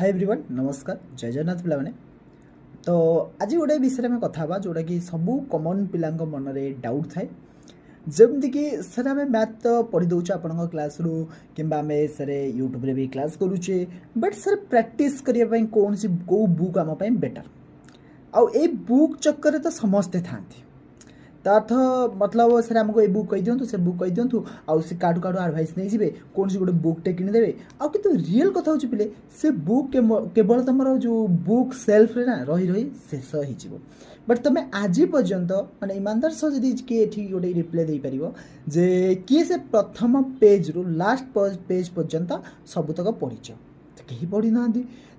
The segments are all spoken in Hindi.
हाय एवरीवन नमस्कार जय जगन्नाथ पिलाने। तो आज गोटे विषय में कथा जोटा कि सबू कॉमन पिला मन में डाउट थाए जमती कि सर आम मैथ तो पढ़ी दौचे आपण क्लास रू कि आम सर यूट्यूब रे भी क्लास करुचे बट सर प्रैक्टिस करने कौन सी कौ बुक आम बेटर आउ ए बुक चक्कर तो समस्ते था अर्थ मतलब सर आमको ये बुक कही दिंतु से बुक कही दिंतु आउ से काटू काटू आडभाइस नहीं जी कौन सी गोटे बुकटे किदेवे आउ कि रियल कथा हो पिले से बुक केवल तुम जो बुक सेल्फ रे ना रही रही शेष हो बट तुम आज पर्यंत माने ईमानदार सह जदि किए गोटे रिप्लाई दे पार जे किए से प्रथम पेज रु लास्ट पेज पर्यंत सबुतक पढ़ीच कहीं पढ़ी ना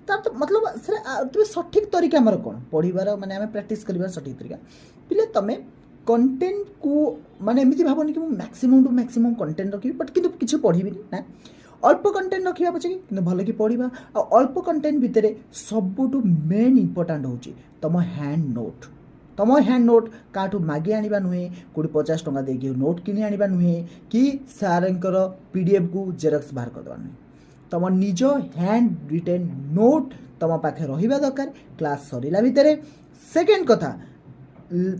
तार तो मतलब सर तुम सठिक तरीका आमर कौन पढ़ार माने आम प्रैक्टिस कर सठिक तरीका पिले तुम कंटेंट को माने एमती भावनी कि मैक्सिमम टू मैक्सिमम कंटेंट रखी बट किंतु किसी पढ़ी ना अल्प कंटेंट रखा पचे कि भल कि पढ़ा अल्प कंटेंट भितर सबुठू मेन इंपोर्टाट हूँ तुम हैंड नोट काठू मागे आनिबा नुहे कोड़ी 50 टंका देकी नोट किनी आनिबा नुहे कि सारंकर पीडीएफ को जेरक्स बाहर करदेवा नुहे तुम निज हैंड रिटेन नोट तुम पाखे रहिबा दरकार क्लास सरीला भितर। सेकेंड कथा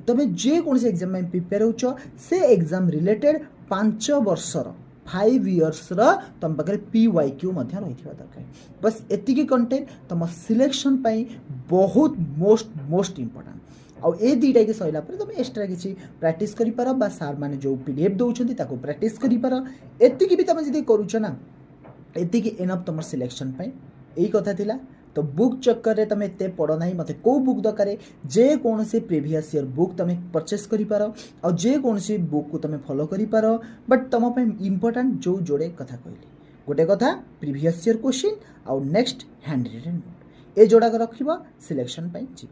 तुम्हें जेकोसी एग्जाम में प्रिपेयर हो से एग्जाम रिलेटेड 5 वर्षर 5 इयर्स तुम पाखे PYQ रही दरकार बस एतिकी कंटेंट तुम सिलेक्शन बहुत मोस्ट इंपोर्टेंट आउ ए दुईटा कि सरला तुम एक्सट्रा किसी प्रैक्टिस कर सार मैंने जो PDF दौरान प्रैक्टिस कर एतिकी भी तुम जी करुच ना एतिकी एनफ तुम सिलेक्शन यही कथा थिला। तो बुक चक्कर रे तुम एत पढ़ ना मत कौ बुक दरकार जेकोसी प्रिवियस ईयर बुक तुम परचेस कर और जेकोसी बुक को तुम फॉलो कर बट तुम इम्पोर्टाट जो जोड़े कथा कहली गोटे कथा प्रिवियस ईयर क्वेश्चन आउ नेक्स्ट हैंड रिटेन नोट ए जोड़ाक रख सिलेक्शन जीव।